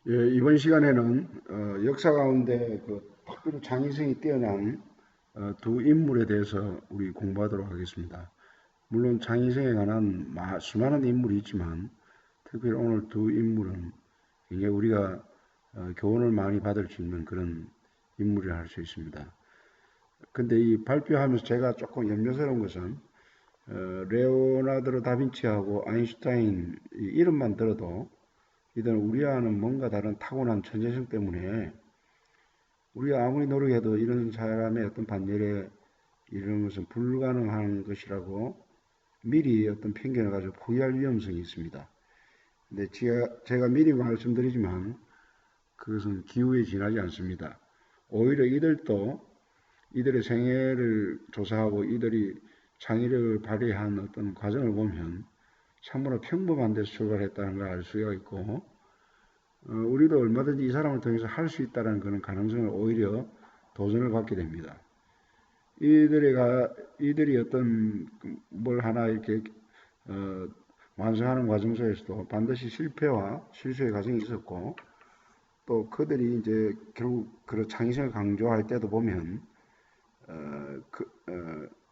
예, 이번 시간에는 역사 가운데 특별히 창의성이 뛰어난 두 인물에 대해서 우리 공부하도록 하겠습니다. 물론 창의성에 관한 수많은 인물이 있지만 특별히 오늘 두 인물은 굉장히 우리가 교훈을 많이 받을 수 있는 그런 인물이라 할 수 있습니다. 근데 이 발표하면서 제가 조금 염려스러운 것은 레오나르도 다빈치하고 아인슈타인 이름만 들어도 이들은 우리와는 뭔가 다른 타고난 천재성 때문에 우리가 아무리 노력해도 이런 사람의 어떤 반열에 이르는 것은 불가능한 것이라고 미리 어떤 편견을 가지고 포기할 위험성이 있습니다. 근데 제가 미리 말씀드리지만 그것은 기후에 지나지 않습니다. 오히려 이들도 이들의 생애를 조사하고 이들이 창의력을 발휘한 어떤 과정을 보면 참으로 평범한 데서 출발했다는 걸 알 수가 있고 우리도 얼마든지 이 사람을 통해서 할 수 있다는 그런 가능성을 오히려 도전을 받게 됩니다. 이들이 어떤 뭘 하나 이렇게 완성하는 과정 속에서도 반드시 실패와 실수의 과정이 있었고 또 그들이 이제 결국 그런 창의성을 강조할 때도 보면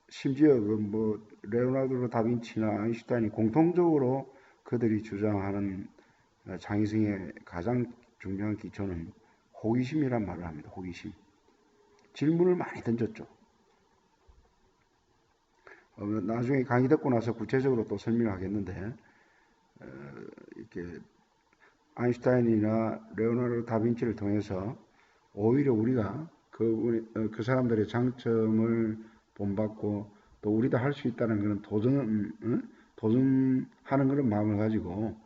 심지어 레오나르도 다빈치나 아인슈타인이 공통적으로 그들이 주장하는 창의성의 가장 중요한 기초는 호기심이란 말을 합니다. 호기심. 질문을 많이 던졌죠. 나중에 강의 듣고 나서 구체적으로 또 설명하겠는데 이렇게 아인슈타인이나 레오나르도 다빈치를 통해서 오히려 우리가 그 사람들의 장점을 본받고 또 우리도 할 수 있다는 그런 도전하는 그런 마음을 가지고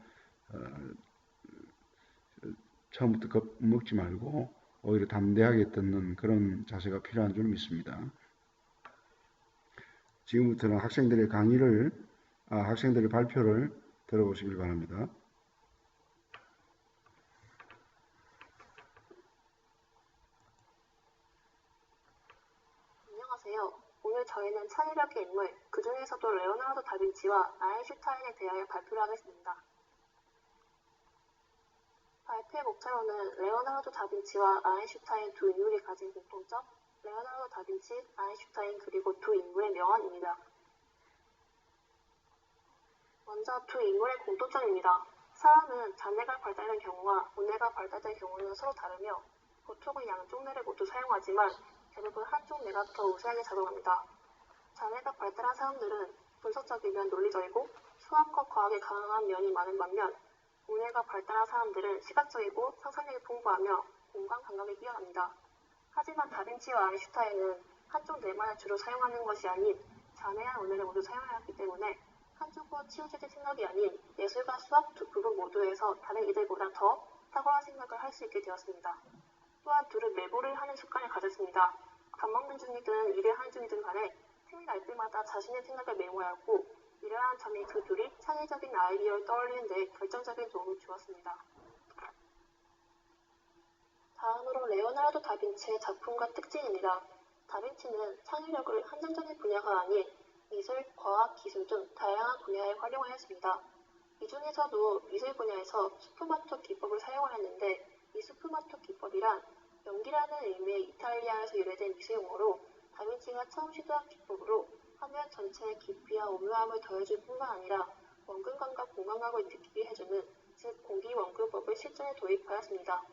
처음부터 겁먹지 말고 오히려 담대하게 듣는 그런 자세가 필요한 줄 믿습니다. 지금부터는 학생들의 발표를 들어보시길 바랍니다. 안녕하세요. 오늘 저희는 창의력의 인물, 그 중에서도 레오나르도 다빈치와 아인슈타인에 대하여 발표를 하겠습니다. 발표의 목차로는 레오나르도 다빈치와 아인슈타인 두 인물이 가진 공통점, 레오나르도 다빈치, 아인슈타인 그리고 두 인물의 명언입니다. 먼저 두 인물의 공통점입니다. 사람은 자뇌가 발달된 경우와 우뇌가 발달된 경우는 서로 다르며 보통은 양쪽 뇌를 모두 사용하지만 대부분 한쪽 뇌가 더 우세하게 작용합니다. 자뇌가 발달한 사람들은 분석적이면 논리적이고 수학과 과학에 강한 면이 많은 반면 우뇌가 발달한 사람들은 시각적이고 상상력이 풍부하며 공감 감각이 뛰어납니다. 하지만 다빈치와 아인슈타인은 한쪽 뇌만을 주로 사용하는 것이 아닌 자뇌와 우뇌를 모두 사용하였기 때문에 한쪽으로 치우쳐진 생각이 아닌 예술과 수학 두 부분 모두에서 다른 이들보다 더 탁월한 생각을 할 수 있게 되었습니다. 또한 둘은 메모를 하는 습관을 가졌습니다. 밥 먹는 중이든 일을 하는 중이든 간에 틈이 날 때마다 자신의 생각을 메모하였고 이러한 점이 그 둘이 창의적인 아이디어를 떠올리는 데 결정적인 도움을 주었습니다. 다음으로 레오나르도 다빈치의 작품과 특징입니다. 다빈치는 창의력을 한정적인 분야가 아닌 미술, 과학, 기술 등 다양한 분야에 활용하였습니다. 이 중에서도 미술 분야에서 스푸마토 기법을 사용하였는데 이 스푸마토 기법이란 연기라는 의미의 이탈리아에서 유래된 미술 용어로 다빈치가 처음 시도한 기법으로 화면 전체에 깊이와 오묘함을 더해줄 뿐만 아니라 원근감과 공감각을 느끼게 해주는 즉 공기원근법을 실전에 도입하였습니다.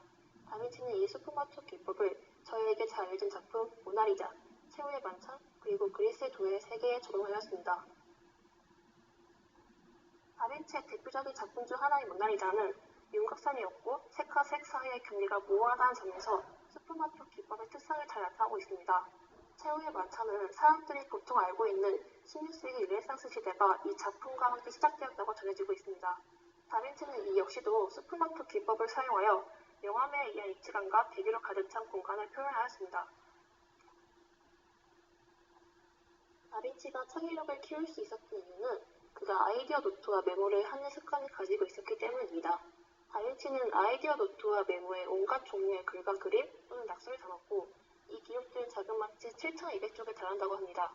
다빈치는 이 스푸마토 기법을 저희에게 잘 알려진 작품 모나리자, 최후의 만찬, 그리고 그리스의 도에 3개에 적용하였습니다. 다빈치의 대표적인 작품 중 하나인 모나리자는 윤곽선이었고 색과 색 사이의 경계가 모호하다는 점에서 스푸마토 기법의 특성을 잘 나타내고 있습니다. 최후의 만찬은 사람들이 보통 알고 있는 16세기 르네상스 시대가 이 작품과 함께 시작되었다고 전해지고 있습니다. 다빈치는 이 역시도 스푸마토 기법을 사용하여 명암에 의한 입체감과 대기로 가득 찬 공간을 표현하였습니다. 다빈치가 창의력을 키울 수 있었던 이유는 그가 아이디어 노트와 메모를 하는 습관을 가지고 있었기 때문입니다. 다빈치는 아이디어 노트와 메모에 온갖 종류의 글과 그림 또는 낙서를 담았고 이 기록들은 자그마치 7,200쪽에 달한다고 합니다.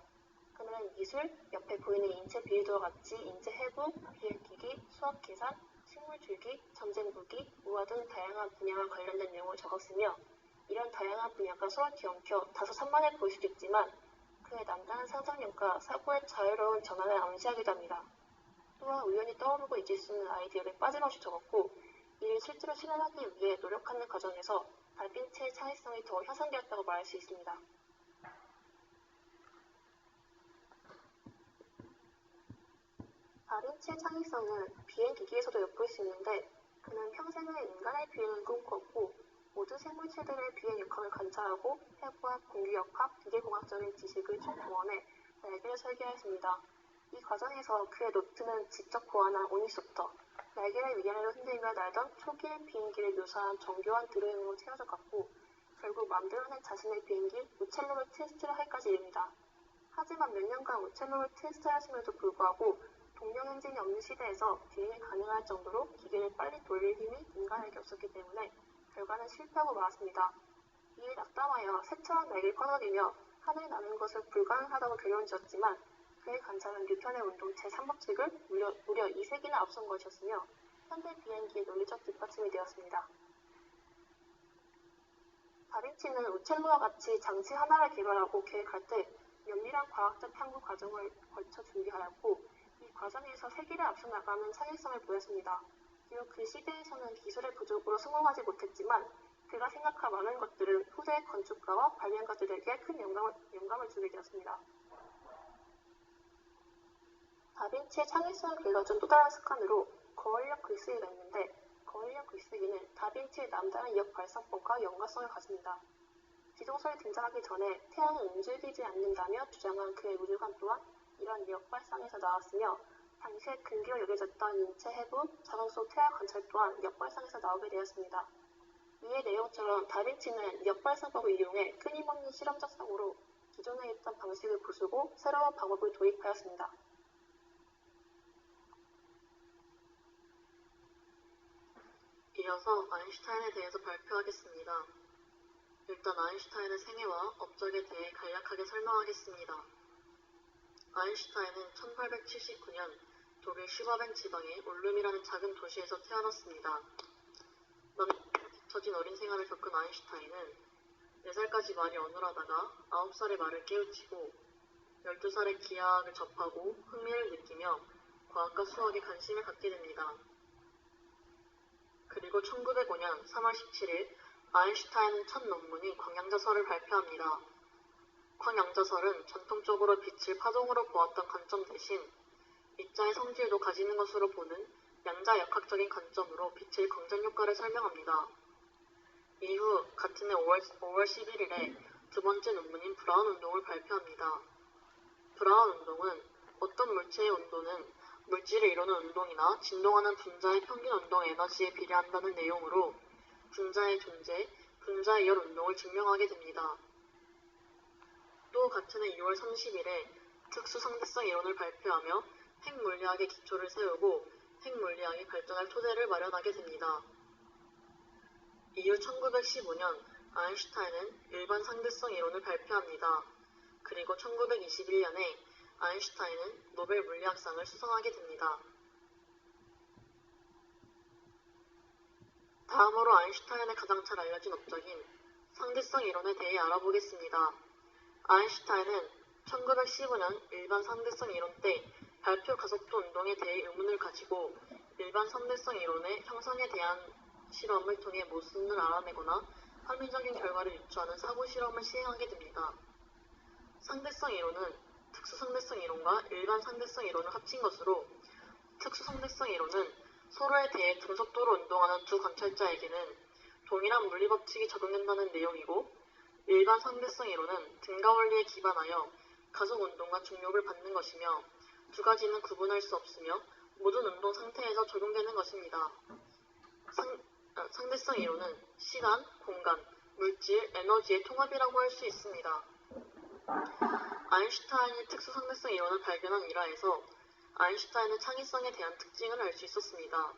그는 미술, 옆에 보이는 인체 비율도와 같이 인체 해부, 비행기기, 수학 계산, 식물줄기, 전쟁 무기, 우화 등 다양한 분야와 관련된 내용을 적었으며 이런 다양한 분야가 서로 뒤엉켜 다소 산만해 보일 수도 있지만 그의 남다른 상상력과 사고의 자유로운 전환을 암시하기도 합니다. 또한 우연히 떠오르고 잊을 수 있는 아이디어를 빠짐없이 적었고 이를 실제로 실현하기 위해 노력하는 과정에서 다빈치의 창의성이 더 향상되었다고 말할 수 있습니다. 다빈치의 창의성은 비행기기에서도 엿볼 수 있는데 그는 평생을 인간의 비행을 꿈꾸었고 모든 생물체들의 비행 역학을 관찰하고 해부학, 공기역학, 기계공학적인 지식을 동원해 날개를 설계하였습니다. 이 과정에서 그의 노트는 직접 고안한 오닉스부터 날개를 위아래로 흔들며 날던 초기의 비행기를 묘사한 정교한 드로잉으로 채워져 갔고 결국 만들어낸 자신의 비행기 우첼로를 테스트를 할까지 이릅니다. 하지만 몇 년간 우첼로를 테스트하였음에도 불구하고 동력 엔진이 없는 시대에서 비행이 가능할 정도로 기계를 빨리 돌릴 힘이 인간에게 없었기 때문에 결과는 실패하고 말았습니다. 이에 낙담하여 새처럼 날개를 꺼내며 하늘 나는 것을 불가능하다고 결론지었지만 그의 관찰은 뉴턴의 운동 제3법칙을 무려 2세기나 앞선 것이었으며 현대 비행기의 논리적 뒷받침이 되었습니다. 다빈치는 우첼로와 같이 장치 하나를 개발하고 계획할 때 면밀한 과학적 탐구 과정을 거쳐 준비하였고 이 과정에서 세기를 앞서 나가는 창의성을 보였습니다. 비록 그 시대에서는 기술의 부족으로 성공하지 못했지만 그가 생각한 많은 것들은 후대의 건축가와 발명가들에게 큰 영감을 주게 되었습니다. 다빈치의 창의성을 긁어준 또 다른 습관으로 거울력 글쓰기가 있는데 거울력 글쓰기는 다빈치의 남다른 이역 발사법과 연관성을 가집니다. 지동설이 등장하기 전에 태양은 움직이지 않는다며 주장한 그의 우주관 또한 이런 이역 발상에서 나왔으며 당시에 근기로 여겨졌던 인체 해부, 자동 속 태양 관찰 또한 역발상에서 나오게 되었습니다. 이의 내용처럼 다빈치는 역발사법을 이용해 끊임없는 실험적 사고로 기존에 있던 방식을 부수고 새로운 방법을 도입하였습니다. 이어서 아인슈타인에 대해서 발표하겠습니다. 일단 아인슈타인의 생애와 업적에 대해 간략하게 설명하겠습니다. 아인슈타인은 1879년 독일 슈바벤 지방의 울름이라는 작은 도시에서 태어났습니다. 뒤처진 어린 생활을 겪은 아인슈타인은 4살까지 말이 어눌하다가 9살에 말을 깨우치고 12살에 기하학을 접하고 흥미를 느끼며 과학과 수학에 관심을 갖게 됩니다. 그리고 1905년 3월 17일 아인슈타인은 첫 논문인 광양자설을 발표합니다. 광양자설은 전통적으로 빛을 파동으로 보았던 관점 대신 입자의 성질도 가지는 것으로 보는 양자역학적인 관점으로 빛의 광전 효과를 설명합니다. 이후 같은 해 5월 11일에 두 번째 논문인 브라운 운동을 발표합니다. 브라운 운동은 어떤 물체의 온도는 물질을 이루는 운동이나 진동하는 분자의 평균 운동 에너지에 비례한다는 내용으로 분자의 존재, 분자의 열 운동을 증명하게 됩니다. 또 같은 해 6월 30일에 특수상대성 이론을 발표하며 핵물리학의 기초를 세우고 핵물리학이 발전할 토대를 마련하게 됩니다. 이후 1915년 아인슈타인은 일반 상대성 이론을 발표합니다. 그리고 1921년에 아인슈타인은 노벨 물리학상을 수상하게 됩니다. 다음으로 아인슈타인의 가장 잘 알려진 업적인 상대성 이론에 대해 알아보겠습니다. 아인슈타인은 1915년 일반 상대성 이론 때 발표 가속도 운동에 대해 의문을 가지고 일반 상대성 이론의 형성에 대한 실험을 통해 모순을 알아내거나 합리적인 결과를 유추하는 사고 실험을 시행하게 됩니다. 상대성 이론은 특수상대성 이론과 일반 상대성 이론을 합친 것으로 특수상대성 이론은 서로에 대해 등속도로 운동하는 두 관찰자에게는 동일한 물리법칙이 적용된다는 내용이고 일반 상대성 이론은 등가 원리에 기반하여 가속 운동과 중력을 받는 것이며 두 가지는 구분할 수 없으며 모든 운동 상태에서 적용되는 것입니다. 상대성 이론은 시간, 공간, 물질, 에너지의 통합이라고 할 수 있습니다. 아인슈타인이 특수상대성 이론을 발견한 일화에서 아인슈타인의 창의성에 대한 특징을 알 수 있었습니다.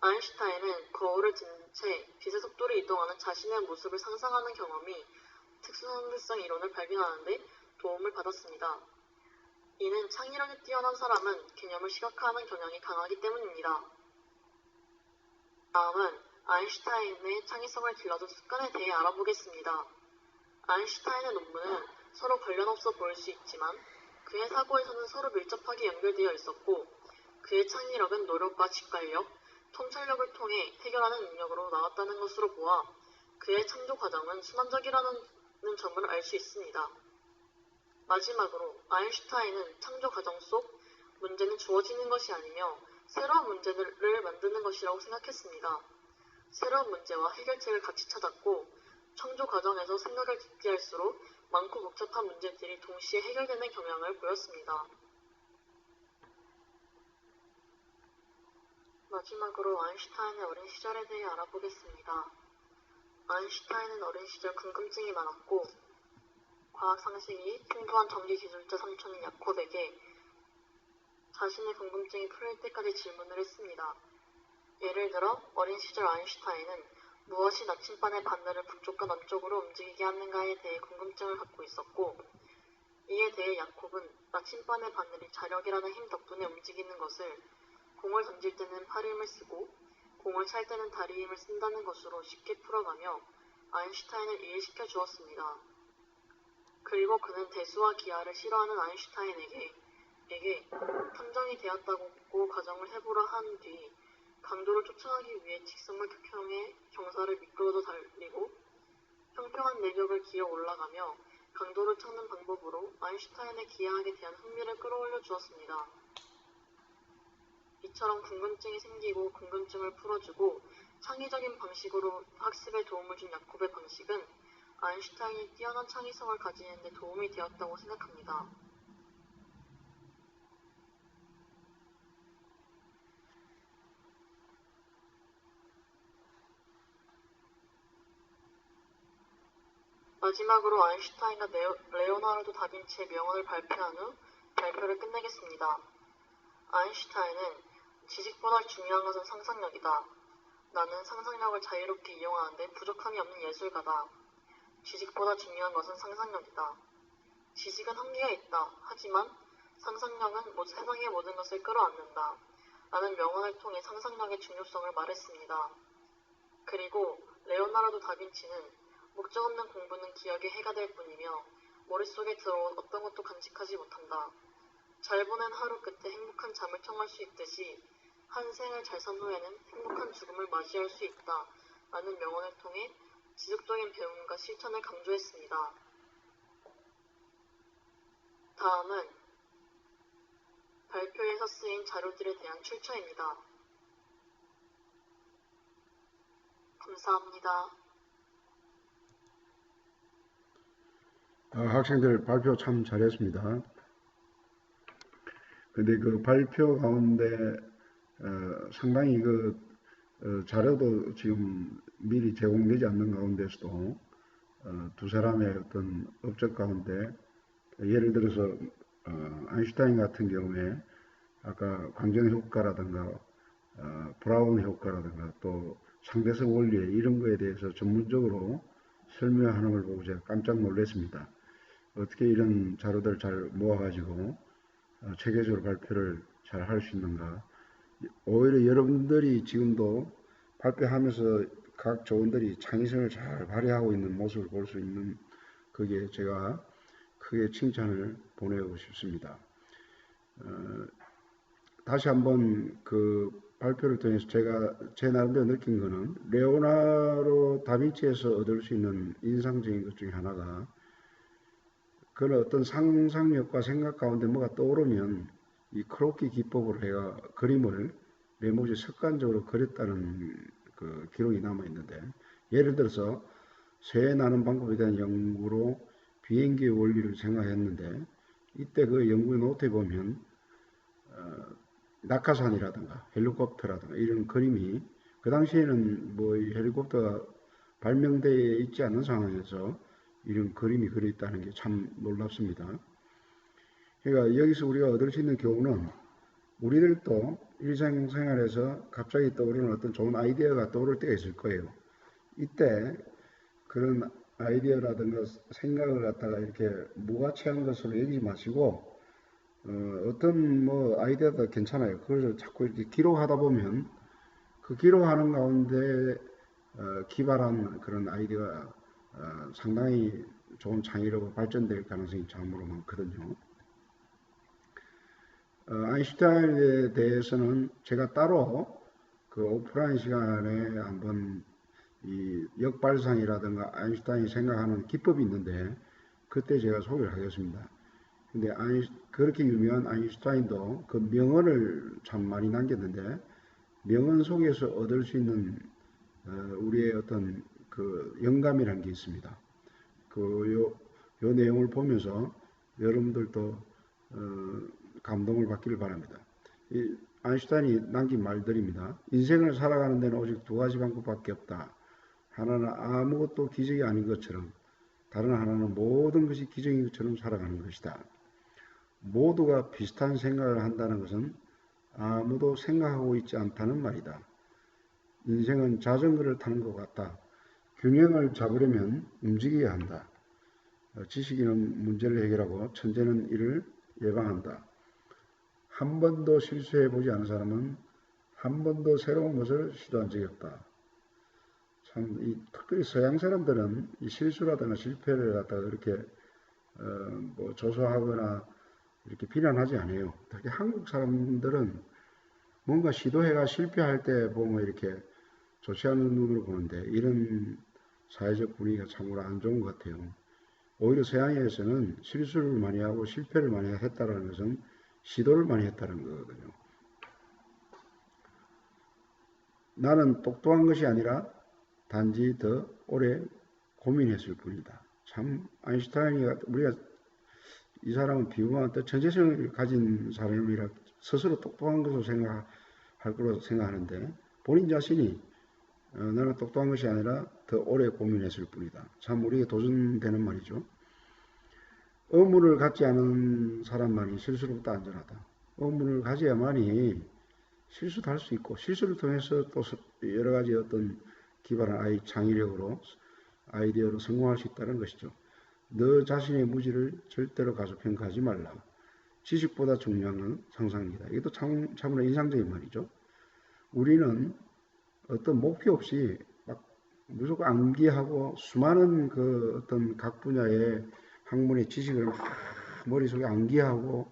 아인슈타인은 거울을 든 채 빛의 속도로 이동하는 자신의 모습을 상상하는 경험이 특수상대성 이론을 발견하는 데 도움을 받았습니다. 이는 창의력이 뛰어난 사람은 개념을 시각화하는 경향이 강하기 때문입니다. 다음은 아인슈타인의 창의성을 길러준 습관에 대해 알아보겠습니다. 아인슈타인의 논문은 서로 관련 없어 보일 수 있지만 그의 사고에서는 서로 밀접하게 연결되어 있었고 그의 창의력은 노력과 직관력, 통찰력을 통해 해결하는 능력으로 나왔다는 것으로 보아 그의 창조 과정은 순환적이라는 점을 알 수 있습니다. 마지막으로 아인슈타인은 창조 과정 속 문제는 주어지는 것이 아니며 새로운 문제를 만드는 것이라고 생각했습니다. 새로운 문제와 해결책을 같이 찾았고 창조 과정에서 생각을 깊게 할수록 많고 복잡한 문제들이 동시에 해결되는 경향을 보였습니다. 마지막으로 아인슈타인의 어린 시절에 대해 알아보겠습니다. 아인슈타인은 어린 시절 궁금증이 많았고 과학 상식이 풍부한 전기 기술자 삼촌인 야콥에게 자신의 궁금증이 풀릴 때까지 질문을 했습니다. 예를 들어 어린 시절 아인슈타인은 무엇이 나침반의 바늘을 북쪽과 남쪽으로 움직이게 하는가에 대해 궁금증을 갖고 있었고 이에 대해 야콥은 나침반의 바늘이 자력이라는 힘 덕분에 움직이는 것을 공을 던질 때는 팔 힘을 쓰고 공을 찰 때는 다리 힘을 쓴다는 것으로 쉽게 풀어가며 아인슈타인을 이해시켜 주었습니다. 그리고 그는 대수와 기하를 싫어하는 아인슈타인에게 탐정이 되었다고 가정을 해보라 한 뒤 강도를 쫓아가기 위해 직선물 극형의 경사를 미끄러져 달리고 평평한 내벽을 기어 올라가며 강도를 찾는 방법으로 아인슈타인의 기하학에 대한 흥미를 끌어올려 주었습니다. 이처럼 궁금증이 생기고 궁금증을 풀어주고 창의적인 방식으로 학습에 도움을 준 야콥의 방식은 아인슈타인이 뛰어난 창의성을 가지는 데 도움이 되었다고 생각합니다. 마지막으로 아인슈타인과 레오나르도 다빈치의 명언을 발표한 후 발표를 끝내겠습니다. 아인슈타인은 지식보다 중요한 것은 상상력이다. 나는 상상력을 자유롭게 이용하는데 부족함이 없는 예술가다. 지식보다 중요한 것은 상상력이다. 지식은 한계가 있다. 하지만 상상력은 세상의 모든 것을 끌어안는다. 라는 명언을 통해 상상력의 중요성을 말했습니다. 그리고 레오나르도 다빈치는 목적 없는 공부는 기억의 해가 될 뿐이며 머릿속에 들어온 어떤 것도 간직하지 못한다. 잘 보낸 하루 끝에 행복한 잠을 청할 수 있듯이 한 생을 잘 산 후에는 행복한 죽음을 맞이할 수 있다. 라는 명언을 통해 지속적인 배움과 실천을 강조했습니다. 다음은 발표에서 쓰인 자료들에 대한 출처입니다. 감사합니다. 학생들 발표 참 잘했습니다. 근데 그 발표 가운데 상당히 자료도 지금 미리 제공되지 않는 가운데서도 두 사람의 어떤 업적 가운데 예를 들어서 아인슈타인 같은 경우에 아까 광정 효과라든가 브라운 효과라든가 또 상대성 원리 이런 거에 대해서 전문적으로 설명하는 걸 보고 제가 깜짝 놀랐습니다. 어떻게 이런 자료들을 잘 모아가지고 체계적으로 발표를 잘 할 수 있는가. 오히려 여러분들이 지금도 발표하면서 각 조원들이 창의성을 잘 발휘하고 있는 모습을 볼 수 있는 그게 제가 크게 칭찬을 보내고 싶습니다. 다시 한번 그 발표를 통해서 제가 제 나름대로 느낀 거는 레오나르도 다빈치에서 얻을 수 있는 인상적인 것 중에 하나가 그런 어떤 상상력과 생각 가운데 뭐가 떠오르면 이 크로키 기법으로 해가 그림을 메모지 습관적으로 그렸다는 그 기록이 남아 있는데 예를 들어서 새 나는 방법에 대한 연구로 비행기의 원리를 생각했는데 이때 그 연구 노트에 보면 낙하산이라든가 헬리콥터라든가 이런 그림이 그 당시에는 뭐 헬리콥터가 발명되어 있지 않은 상황에서 이런 그림이 그려 있다는 게 참 놀랍습니다. 그러니까 여기서 우리가 얻을 수 있는 교훈은 우리들도 일상생활에서 갑자기 떠오르는 어떤 좋은 아이디어가 떠오를 때가 있을 거예요. 이때 그런 아이디어라든가 생각을 갖다가 이렇게 무가치한 것으로 여기지 마시고 어떤 뭐 아이디어가 괜찮아요. 그걸 자꾸 이렇게 기록하다 보면 그 기록하는 가운데 기발한 그런 아이디어가 상당히 좋은 창의력으로 발전될 가능성이 참으로 많거든요. 아인슈타인에 대해서는 제가 따로 그 오프라인 시간에 한번 이 역발상이라든가 아인슈타인이 생각하는 기법이 있는데 그때 제가 소개를 하겠습니다. 근데 그렇게 유명한 아인슈타인도 그 명언을 참 많이 남겼는데 명언 속에서 얻을 수 있는 우리의 어떤 그 영감이라는 게 있습니다. 요 내용을 보면서 여러분들도 감동을 받기를 바랍니다. 이 아인슈타인이 남긴 말들입니다. 인생을 살아가는 데는 오직 두 가지 방법밖에 없다. 하나는 아무것도 기적이 아닌 것처럼, 다른 하나는 모든 것이 기적인 것처럼 살아가는 것이다. 모두가 비슷한 생각을 한다는 것은 아무도 생각하고 있지 않다는 말이다. 인생은 자전거를 타는 것 같다. 균형을 잡으려면 움직여야 한다. 지식인은 문제를 해결하고 천재는 이를 예방한다. 한 번도 실수해보지 않은 사람은 한 번도 새로운 것을 시도한 적이 없다. 참, 특별히 서양 사람들은 이 실수라든가 실패를 갖다가 이렇게 뭐 조소하거나 이렇게 비난하지 않아요. 특히 한국 사람들은 뭔가 시도해가 실패할 때 보면 이렇게 좋지 않은 눈으로 보는데 이런 사회적 분위기가 참으로 안 좋은 것 같아요. 오히려 서양에서는 실수를 많이 하고 실패를 많이 했다는 것은 시도를 많이 했다는 거거든요. 나는 똑똑한 것이 아니라 단지 더 오래 고민했을 뿐이다. 참 아인슈타인이 우리가 이 사람은 비유만 또 천재성을 가진 사람이라 스스로 똑똑한 것으로 생각할 거로 생각하는데 본인 자신이 나는 똑똑한 것이 아니라 더 오래 고민했을 뿐이다. 참 우리에게 도전되는 말이죠. 의문을 갖지 않은 사람만이 실수로부터 안전하다. 의문을 가져야만이 실수도 할 수 있고 실수를 통해서 또 여러 가지 어떤 기발한 창의력으로 아이디어로 성공할 수 있다는 것이죠. 너 자신의 무지를 절대로 가소평가하지 말라. 지식보다 중요한 건 상상력이다. 이것도 참으로 인상적인 말이죠. 우리는 어떤 목표 없이 막 무조건 암기하고 수많은 그 어떤 각 분야의 학문의 지식을 막 머릿속에 암기하고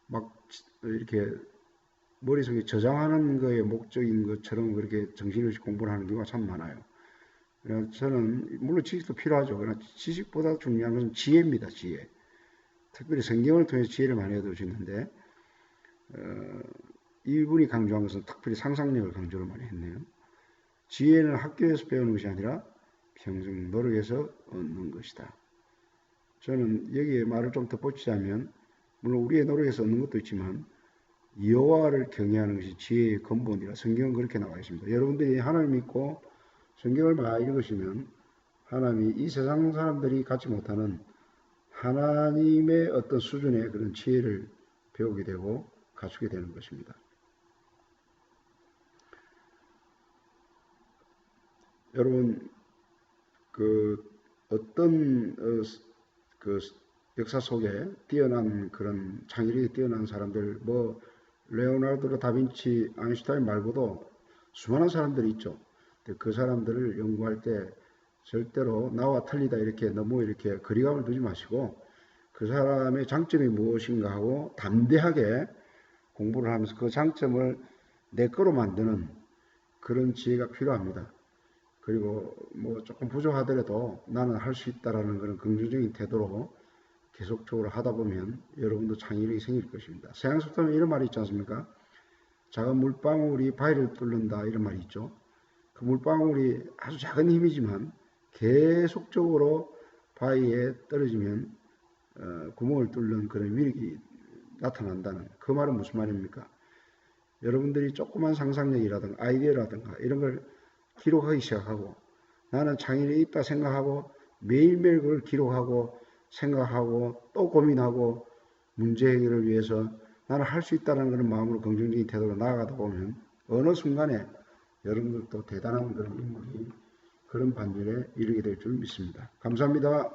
막 이렇게 머릿속에 저장하는 거에 목적인 것처럼 그렇게 정신없이 공부를 하는 경우가 참 많아요. 그래서 저는 물론 지식도 필요하죠. 그러나 지식보다 중요한 것은 지혜입니다. 지혜. 특별히 성경을 통해서 지혜를 많이 얻어주시는데 이분이 강조한 것은 특별히 상상력을 강조를 많이 했네요. 지혜는 학교에서 배우는 것이 아니라 평생 노력해서 얻는 것이다. 저는 여기에 말을 좀 덧붙이자면 물론 우리의 노력에서 얻는 것도 있지만 여호와를 경외하는 것이 지혜의 근본이라 성경은 그렇게 나와 있습니다. 여러분들이 하나님을 믿고 성경을 많이 읽으시면 하나님이 이 세상 사람들이 갖지 못하는 하나님의 어떤 수준의 그런 지혜를 배우게 되고 갖추게 되는 것입니다. 여러분 어떤 그 역사 속에 뛰어난 그런 창의력이 뛰어난 사람들 레오나르도 다빈치, 아인슈타인 말고도 수많은 사람들이 있죠. 그 사람들을 연구할 때 절대로 나와 틀리다 이렇게 너무 이렇게 거리감을 두지 마시고 그 사람의 장점이 무엇인가 하고 담대하게 공부를 하면서 그 장점을 내 거로 만드는 그런 지혜가 필요합니다. 그리고 뭐 조금 부족하더라도 나는 할 수 있다라는 그런 긍정적인 태도로 계속적으로 하다 보면 여러분도 창의력이 생길 것입니다. 서양 속담에 이런 말이 있지 않습니까? 작은 물방울이 바위를 뚫는다 이런 말이 있죠. 그 물방울이 아주 작은 힘이지만 계속적으로 바위에 떨어지면 구멍을 뚫는 그런 위력이 나타난다는 그 말은 무슨 말입니까? 여러분들이 조그만 상상력이라든가 아이디어라든가 이런 걸 기록하기 시작하고 나는 창의력이 있다 생각하고 매일매일 그걸 기록하고 생각하고 또 고민하고 문제 해결을 위해서 나는 할 수 있다는 그런 마음으로 긍정적인 태도로 나아가다 보면 어느 순간에 여러분들도 대단한 그런 인물이 그런 반전에 이르게 될 줄 믿습니다. 감사합니다.